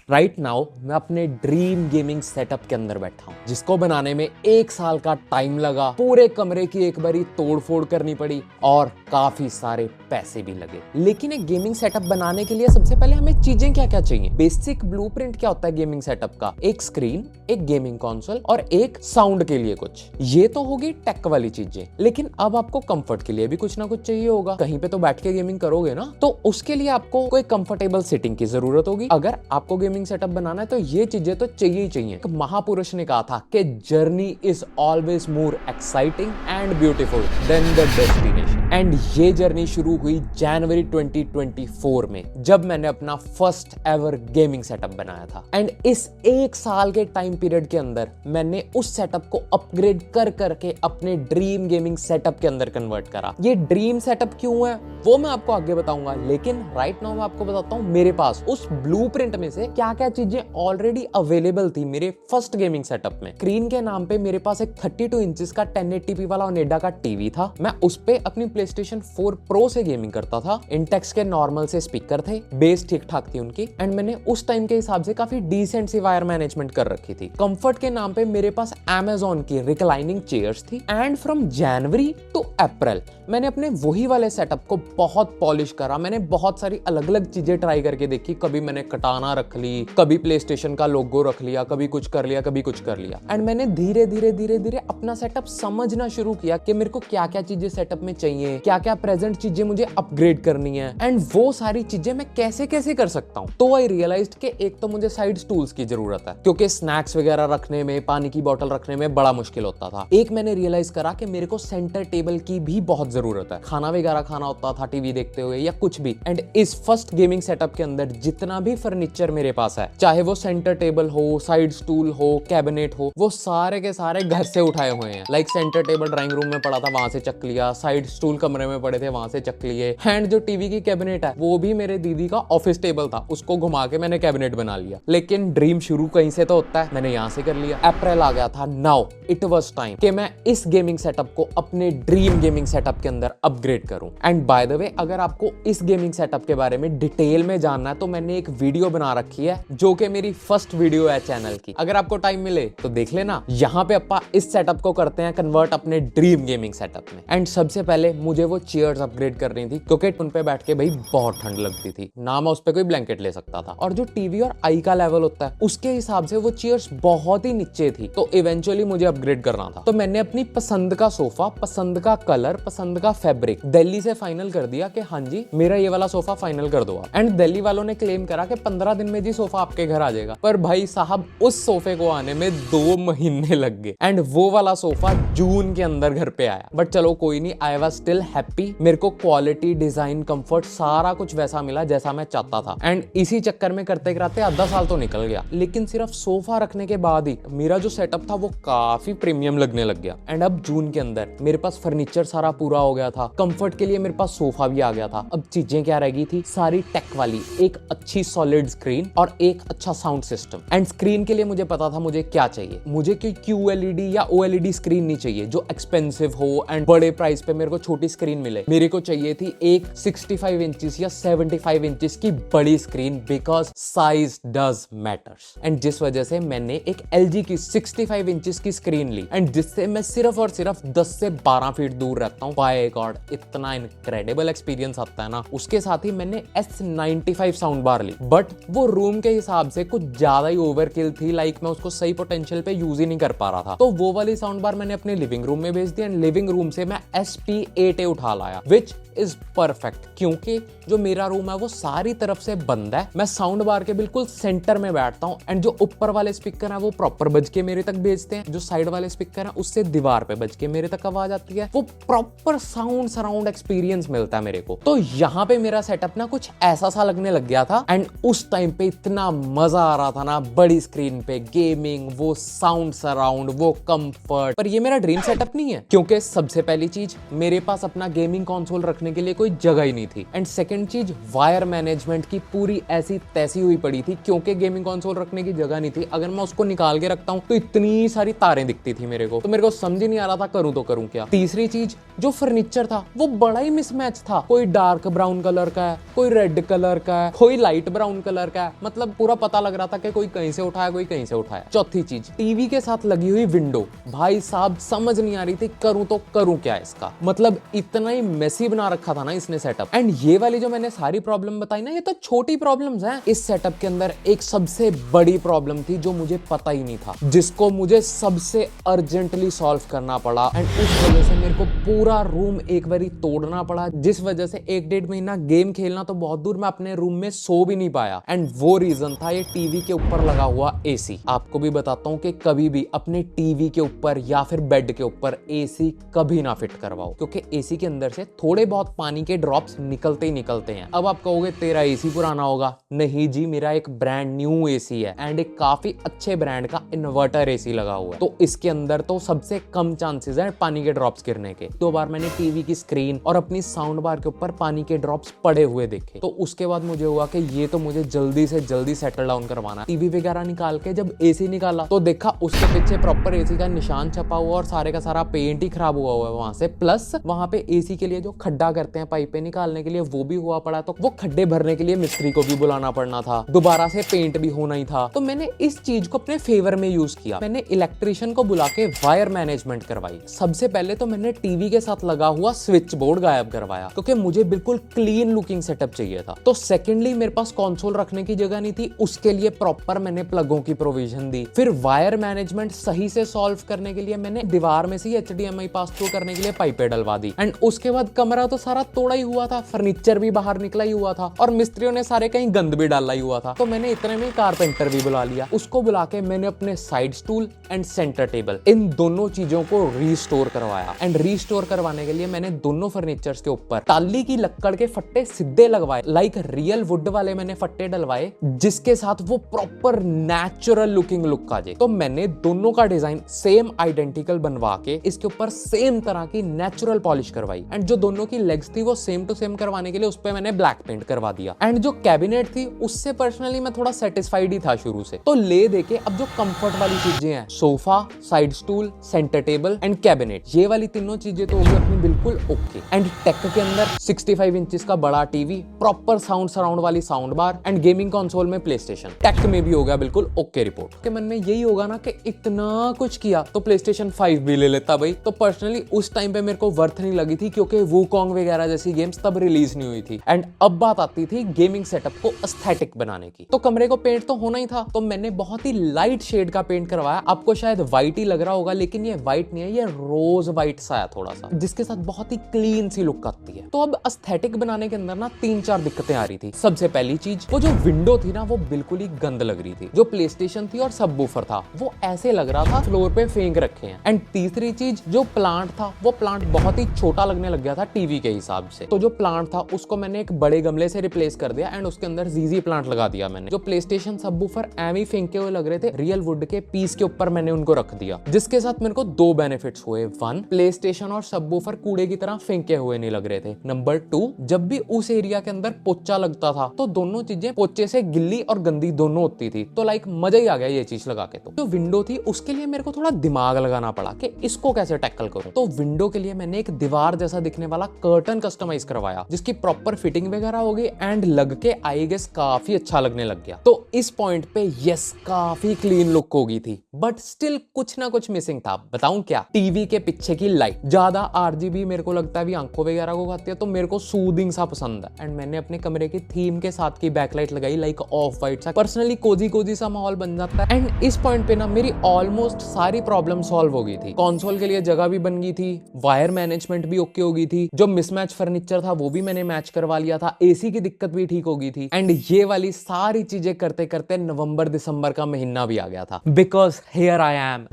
Right now मैं अपने dream gaming setup के अंदर बैठा हूँ, जिसको बनाने में 1 साल का टाइम लगा, पूरे कमरे की एक बारी तोड़ फोड़ करनी पड़ी और काफी सारे पैसे भी लगे। लेकिन एक गेमिंग सेटअप बनाने के लिए सबसे पहले हमें चीजें क्या क्या चाहिए। बेसिक ब्लूप्रिंट क्या होता है गेमिंग सेटअप का? एक स्क्रीन, एक गेमिंग कंसोल और एक साउंड के लिए कुछ। ये तो होगी टेक वाली चीजें, लेकिन अब आपको कंफर्ट के लिए भी कुछ ना कुछ चाहिए होगा। कहीं पे तो बैठ के गेमिंग करोगे ना, तो उसके लिए आपको कोई कंफर्टेबल सिटिंग की जरूरत होगी। अगर आपको गेमिंग सेटअप बनाना है तो ये चीजें तो चाहिए ही चाहिए। एक महापुरुष ने कहा था कि journey is always more exciting and beautiful then the destination. And ये जर्नी शुरू हुई जनवरी 2024 में, जब मैंने अपना फर्स्ट एवर गेमिंग सेटअप बनाया था। एंड इस 1 साल के टाइम पीरियड के अंदर मैंने उस सेटअप को अपग्रेड कर करके अपने ड्रीम गेमिंग सेटअप के अंदर कन्वर्ट करा। ये ड्रीम सेटअप क्यों है वो मैं आपको आगे बताऊंगा, लेकिन राइट नाउ मैं आपको बताता हूँ मेरे पास उस ब्लूप्रिंट में से क्या क्या चीजें ऑलरेडी अवेलेबल थी मेरे फर्स्ट गेमिंग सेटअप में। स्क्रीन के नाम पे मेरे पास एक 32 इंचेस का 1080p वाला ओनेडा का टीवी था। मैं उस पे अपनी PlayStation 4 Pro से गेमिंग करता था। इंटेक्स के नॉर्मल से स्पीकर थे, बेस ठीक ठाक थी उनकी, एंड मैंने उस टाइम के हिसाब से काफी डिसेंट सी वायर मैनेजमेंट कर रखी थी। कंफर्ट के नाम पे मेरे पास Amazon की रिक्लाइनिंग चेयर्स थी। एंड फ्रॉम जनवरी टू अप्रैल मैंने अपने वही वाले सेटअप को बहुत पॉलिश करा। मैंने बहुत सारी अलग अलग चीजें ट्राई करके देखी। कभी मैंने कटाना रख ली, कभी PlayStation का लोगो रख लिया, कभी कुछ कर लिया, कभी कुछ कर लिया। एंड मैंने धीरे धीरे धीरे धीरे अपना सेटअप समझना शुरू किया कि मेरे को क्या क्या चीजें सेटअप में चाहिए, क्या क्या प्रेजेंट चीजें मुझे अपग्रेड करनी है, एंड वो सारी चीजें मैं कैसे कैसे कर सकता हूँ। तो आई रियलाइज्ड कि एक तो मुझे साइड स्टूल्स की जरूरत है, क्योंकि स्नैक्स वगैरह रखने में, पानी की बोतल रखने में बड़ा मुश्किल होता था। एक मैंने रियलाइज करा कि मेरे को सेंटर टेबल की भी बहुत जरूरत है। खाना वगैरह खाना होता था टीवी देखते हुए या कुछ भी। एंड इस फर्स्ट गेमिंग सेटअप के अंदर जितना भी फर्नीचर मेरे पास है, चाहे वो सेंटर टेबल हो, साइड स्टूल हो, कैबिनेट हो, वो सारे के सारे घर से उठाए हुए हैं। Like centre table drawing room में पड़ा था, वहां से चक लिया। साइड स्टूल कमरे में पड़े थे, वहां से चक लिए। एंड जो टीवी की कैबिनेट है वो भी मेरे दीदी का ऑफिस टेबल था, उसको घुमा के मैंने कैबिनेट बना लिया। लेकिन ड्रीम शुरू कहीं से तो होता है, मैंने यहां से कर लिया। अप्रैल आ गया था, नाउ इट वाज टाइम कि मैं इस गेमिंग सेटअप को अपने ड्रीम गेमिंग सेटअप के अंदर अपग्रेड करूं। एंड बाय द वे, अगर आपको इस गेमिंग सेटअप के बारे में डिटेल में जानना है तो मैंने एक वीडियो बना रखी है, जो कि मेरी फर्स्ट वीडियो है चैनल की। अगर आपको टाइम मिले तो देख लेना। यहाँ पे अपा इस सेटअप को करते हैं कन्वर्ट अपने ड्रीम गेमिंग सेटअप में। एंड सबसे पहले मुझे वो चेयर्स अपग्रेड करनी थी, क्योंकि उन पे बैठ के भाई बहुत ठंड लगती थी ना, मैं उस पे कोई ब्लैंकेट ले सकता था। और जो टीवी और आई का लेवल होता है उसके हिसाब से वो चेयर्स बहुत ही नीचे थी, तो इवेंचुअली मुझे अपग्रेड करना था। तो मैंने अपनी पसंद का सोफा, पसंद का कलर, पसंद का फैब्रिक दिल्ली से फाइनल कर दिया कि हाँ जी मेरा ये वाला सोफा फाइनल कर दो। एंड दिल्ली वालों ने क्लेम करा कि 15 दिन में जी सोफा आपके घर आ जाएगा। पर भाई साहब उस सोफे को आने में 2 महीने लग गए। एंड वो वाला सोफा जून के अंदर घर पे आया। बट चलो कोई नहीं, आई वाज स्टिल हैप्पी। मेरे को क्वालिटी, डिजाइन, कंफर्ट सारा कुछ वैसा मिला जैसा मैं चाहता था। एंड इसी चक्कर में करते कराते आधा साल तो निकल गया। लेकिन सिर्फ सोफा रखने के बाद ही मेरा जो सेटअप था वो काफी प्रीमियम लगने लग गया। एंड अब जून के अंदर मेरे पास फर्नीचर सारा पूरा हो गया था, कंफर्ट के लिए मेरे पास सोफा भी आ गया था। अब चीजें क्या रह गई थी? सारी टेक वाली, एक अच्छी सॉलिड स्क्रीन और एक अच्छा साउंड सिस्टम। एंड स्क्रीन के लिए मुझे पता था मुझे क्या चाहिए। मुझे कोई QLED या OLED स्क्रीन नहीं चाहिए जो एक्सपेंसिव हो एंड बड़े प्राइस पे मेरे को छोटी स्क्रीन मिले। मेरे को चाहिए थी एक 65 इंचेस या 75 इंचेस की बड़ी screen, because size does matters. And जिस वजह से मैंने एक LG की 65 इंचेस की स्क्रीन ली, एंड जिससे मैं सिर्फ और सिर्फ 10 से 12 फीट दूर रहता हूँ। बाय गॉड, इतना इनक्रेडिबल एक्सपीरियंस आता है ना। उसके साथ ही मैंने S95 साउंड बार ली, बट वो रूम के हिसाब से कुछ ज्यादा ही ओवरकिल थी। लाइक मैं उसको सही पोटेंशियल पे यूज ही नहीं कर पा रहा था। तो वो वाली साउंड बार मैंने अपने लिविंग रूम में भेज दी। एंड लिविंग रूम से मैं SP8A उठा लाया, विच इज परफेक्ट, क्योंकि जो मेरा रूम है वो सारी तरफ से बंद है। मैं साउंड बार के बिल्कुल सेंटर में बैठता हूँ। एंड जो ऊपर वाले स्पीकर है वो प्रॉपर बज के मेरे तक भेजते हैं, जो साइड वाले स्पीकर है उससे दीवार पे बज के मेरे तक आवाज आती है। वो प्रॉपर साउंड सराउंड एक्सपीरियंस मिलता है मेरे को। तो यहाँ पे मेरा सेटअप ना कुछ ऐसा सा लगने लग गया था। एंड उस टाइम पे इतना मजा आ रहा था ना, बड़ी स्क्रीन पे गेमिंग, वो साउंड सराउंड, वो कंफर्ट। पर ये मेरा ड्रीम सेटअप नहीं है, क्योंकि सबसे पहली चीज मेरे पास अपना गेमिंग कंसोल रखने रखने के लिए कोई जगह ही नहीं थी। एंड सेकंड चीज, वायर मैनेजमेंट की पूरी ऐसी तैसी हुई पड़ी थी, क्योंकि गेमिंग कंसोल रखने की जगह नहीं थी। अगर मैं उसको निकाल के रखता हूँ तो इतनी सारी तारें दिखती थी मेरे को, तो मेरे को समझ ही नहीं आ रहा था करूँ तो करूँ क्या। तीसरी चीज, जो फर्नीचर था वो बड़ा ही मिसमैच था। कोई डार्क ब्राउन कलर का है, कोई रेड कलर का है, कोई लाइट ब्राउन कलर का है, मतलब पूरा पता लग रहा था कि कोई कहीं से उठाया कोई कहीं से उठाया। चौथी चीज, टीवी के साथ लगी हुई विंडो, भाई साहब समझ नहीं आ रही थी करूं तो करूं क्या इसका, मतलब इतना ही मेसी बना रखा था ना इसने सेटअप। एंड ये वाली जो मैंने सारी प्रॉब्लम बताई ना, ये तो छोटी प्रॉब्लम्स हैं। इस सेटअप के अंदर एक सबसे बड़ी प्रॉब्लम थी जो मुझे पता ही नहीं था, जिसको मुझे सबसे अर्जेंटली सॉल्व करना पड़ा। एंड उस वजह से मेरे को पूरा रूम एक बारी तोड़ना पड़ा, जिस वजह से 1-1.5 महीना गेम खेलना तो बहुत दूर, मैं अपने रूम में सो भी नहीं पाया। एंड वो रीजन था ये टीवी के ऊपर लगा हुआ एसी। आपको भी बताता हूँ कि कभी भी अपने टीवी के ऊपर या फिर बेड के ऊपर एसी कभी ना फिट करवाओ, क्योंकि एसी के अंदर से थोड़े बहुत पानी के ड्रॉप्स निकलते ही निकलते हैं। अब आप कहोगे तेरा एसी पुराना होगा, नहीं जी, मेरा एक ब्रांड न्यू एसी है एंड एक काफी अच्छे ब्रांड का इन्वर्टर एसी लगा हुआ है, तो इसके अंदर तो सबसे कम चांसेस है पानी के ड्रॉप्स गिरने के। 2 बार मैंने टीवी की स्क्रीन और अपनी साउंड बार के ऊपर पानी के ड्रॉप्स पड़े हुए देखे, तो उसके बाद मुझे हुआ कि ये तो मुझे जल्दी से जल्दी सेटल डाउन करवाना। टीवी वगैरह निकाल के जब एसी निकाला तो देखा उसके पीछे प्रॉपर एसी का निशान छपा हुआ और सारे का सारा पेंट ही खराब हुआ है वहां से, प्लस वहां पे एसी के लिए जो खड्डा करते हैं पाइपें निकालने के लिए वो भी हुआ पड़ा, तो वो खड्डे भरने के लिए मिस्त्री को भी बुलाना पड़ना था, दोबारा से पेंट भी होना ही था। तो मैंने इस चीज को अपने फेवर में यूज किया, मैंने इलेक्ट्रिशियन को बुला के वायर मैनेजमेंट करवाई। सबसे पहले तो मैंने टीवी के साथ लगा हुआ स्विच बोर्ड गायब करवाया, क्योंकि मुझे बिल्कुल क्लीन लुकिंग सेटअप चाहिए था। तो सेकेंडली, मेरे पास कंसोल रखने की जगह नहीं थी, उसके लिए प्रॉपर मैंने प्लगों की प्रोविजन दी। फिर वायर मैनेजमेंट सही से सॉल्व करने के लिए मैंने दीवार में से HDMI पास थ्रू करने के लिए पाइपें डलवा दी। एंड उसके बाद कमरा तो सारा तोड़ा ही हुआ था, फर्नीचर भी बाहर निकला ही हुआ था और मिस्त्रियों ने सारे कहीं गंद भी डाला ही हुआ था। तो मैंने इतने में कारपेंटर भी बुला लिया, उसको बुला के मैंने अपने side stool and centre table, इन दोनों चीजों को रीस्टोर करवाया। एंड रीस्टोर करवाने के लिए मैंने दोनों फर्नीचर्स के ऊपर टाली की लक्कड़ के फट्टे सीधे लगवाए, लाइक रियल वुड वाले मैंने फट्टे डलवाए, जिसके साथ वो प्रॉपर नेचुरल लुकिंग लुक आ जाए। तो मैंने दोनों का डिजाइन सेम आइडेंटिकल बनवा के इसके ऊपर सेम तरह की नेचुरल पॉलिश करवाई। एंड जो दोनों की लेग्स थी वो सेम टू सेम करवाने के लिए उस पे मैंने ब्लैक पेंट करवा दिया। एंड जो कैबिनेट थी उससे पर्सनली मैं थोड़ा सेटिस्फाइड ही था शुरू से। तो ले देके अब जो कंफर्ट वाली चीजें हैं, sofa, side stool, centre table and cabinet, ये वाली तीनों चीजें तो होगी अपनी बिल्कुल ओके। एंड टेक के अंदर 65 इंचेस का बड़ा टीवी, प्रॉपर साउंड सराउंड वाली sound bar and gaming console में प्ले स्टेशन। टेक में भी हो गया बिल्कुल ओके रिपोर्ट। के मन में यही होगा ना कि इतना कुछ किया तो PlayStation 5 भी ले लेता भाई। तो पर्सनली उस टाइम पे मेरे को वर्थ नहीं लगी थी, क्योंकि वूकॉन्ग वगैरह जैसी गेम्स तब रिलीज नहीं हुई थी। एंड अब बात आती थी गेमिंग सेटअप को एस्थेटिक बनाने की। तो कमरे को पेंट तो होना ही था, तो मैंने बहुत ही लाइट शेड का पेंट करवाया। आपको शायद व्हाइट ही लग रहा होगा, लेकिन ये व्हाइट नहीं है, ये रोज व्हाइट सा है थोड़ा सा, जिसके साथ बहुत ही क्लीन सी लुक आती है। तो अब एस्थेटिक बनाने के अंदर ना 3-4 दिक्कतें आ रही थी। सबसे पहली चीज, वो जो विंडो थी ना वो बिल्कुल ही गंद लग रही थी। जो प्लेस्टेशन थी और सबवूफर था वो ऐसे लग रहा था फ्लोर पे फेंक रखे हैं। एंड तीसरी चीज, जो प्लांट था वो प्लांट बहुत ही छोटा लगने लग गया था टीवी के हिसाब से। तो जो प्लांट था उसको मैंने एक बड़े गमले से रिप्लेस कर दिया एंड उसके अंदर जीजी प्लांट लगा दिया मैंने। जो प्लेस्टेशन सबवूफर एवं फेंके हुए लग रहे थे, रियल वुड के पीस के ऊपर मैंने उनको रख दिया, जिसके साथ मेरे को 2 बेनिफिट्स हुए। 1, प्लेस्टेशन और सबवूफर कूड़े की तरह फेंके हुए नहीं लग रहे थे। नंबर 2, जब भी उस एरिया के अंदर पोचा लगता था तो दोनों चीजें पोचे से गिल्ली और गंदी दोनों होती थी। तो लाइक मजा ही आ गया ये चीज लगा के। तो जो विंडो थी उसके लिए मेरे को थोड़ा दिमाग लगाना पड़ा कि इसको कैसे टैकल करूं। तो विंडो के लिए मैंने एक दीवार जैसा दिखने वाला कर्टन कस्टमाइज करवाया, जिसकी प्रॉपर फिटिंग वगैरह हो गई एंड लग के आई गेस काफी अच्छा लगने लग गया। तो इस पॉइंट पे यस काफी क्लीन लुक हो गई थी, बट स्टिल कुछ ना कुछ मिसिंग था। बताऊं क्या? टीवी के पीछे की लाइट ज्यादा RGB मेरे को लगता है भी आंखों वगैरह को खाती है, तो मेरे को सूदिंग सा पसंद है। एंड मैंने अपने कमरे की थीम के साथ की बैकलाइट लगाई, लाइक ऑफ वाइट सा, पर्सनली कोजी सा माहौल बन जाता है। एंड इस पॉइंट पे ना मेरी ऑलमोस्ट सारी प्रॉब्लम सॉल्व हो गई थी। कंसोल के लिए जगह भी बन गई थी, वायर मैनेजमेंट भी ओके हो गई थी, जो मिसमैच फर्नीचर था वो भी मैंने मैच करवा लिया था, एसी की दिक्कत भी ठीक हो गई थी। एंड ये वाली सारी चीजें करते करते नवंबर दिसंबर का महीना भी आ गया था, because here I am.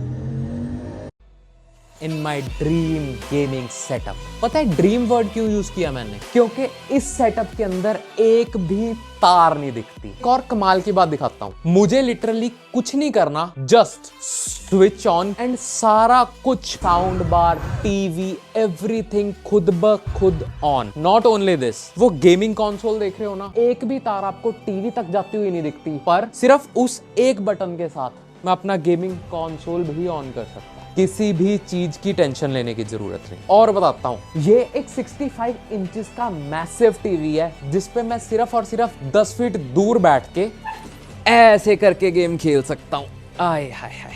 In my dream gaming setup. पता है ड्रीम वर्ड क्यों यूज किया मैंने? क्योंकि इस सेटअप के अंदर एक भी तार नहीं दिखती। एक और कमाल की बात दिखाता हूं, मुझे लिटरली कुछ नहीं करना, जस्ट स्विच ऑन एंड सारा कुछ साउंड बार, टीवी, एवरीथिंग खुद ब खुद ऑन। नॉट ओनली दिस, वो गेमिंग कंसोल देख रहे हो ना, एक भी तार आपको टीवी तक जाती हुई नहीं दिखती, पर सिर्फ उस एक बटन के साथ मैं अपना गेमिंग कंसोल भी ऑन कर सकता हूं। किसी भी चीज की टेंशन लेने की जरूरत नहीं। और बताता हूं, ये एक 65 इंचेस का मैसिव टीवी है जिसपे मैं सिर्फ और सिर्फ 10 फीट दूर बैठ के ऐसे करके गेम खेल सकता हूं। आय हाय हाय।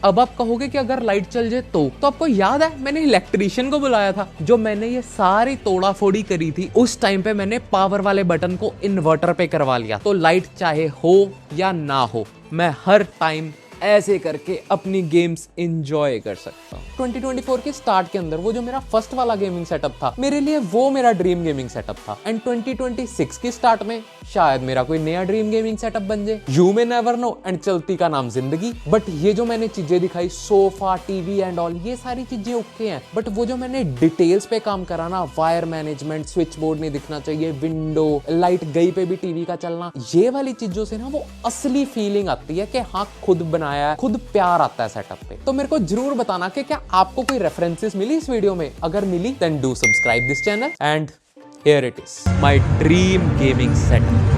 अब आप कहोगे कि अगर लाइट चल जाए तो आपको याद है मैंने इलेक्ट्रीशियन को बुलाया था, जो मैंने ये सारी तोड़ा फोड़ी करी थी, उस टाइम पे मैंने पावर वाले बटन को इन्वर्टर पे करवा लिया। तो लाइट चाहे हो या ना हो, मैं हर टाइम ऐसे करके अपनी गेम्स एंजॉय कर सकता हूँ। 2024 के स्टार्ट के अंदर वो जो मेरा फर्स्ट वाला गेमिंग सेटअप था, मेरे लिए वो मेरा ड्रीम गेमिंग सेटअप था। एंड 2026 के स्टार्ट में शायद मेरा कोई नया ड्रीम गेमिंग सेटअप बन जाए। You may never know, and चलती का नाम जिंदगी। बट ये जो मैंने चीजें दिखाई, सोफा, टीवी एंड ऑल, ये सारी चीजें ओके हैं, बट वो जो मैंने डिटेल्स पे काम करा ना, वायर मैनेजमेंट, स्विच बोर्ड नहीं दिखना चाहिए, विंडो, लाइट गई पे भी टीवी का चलना, ये वाली चीजों से ना वो असली फीलिंग आती है कि हाँ खुद बनाया है, खुद प्यार आता है सेटअप पे। तो मेरे को जरूर बताना कि क्या आपको कोई रेफरेंसेस मिली इस वीडियो में? अगर मिली then do subscribe this channel and here it is my dream gaming setup.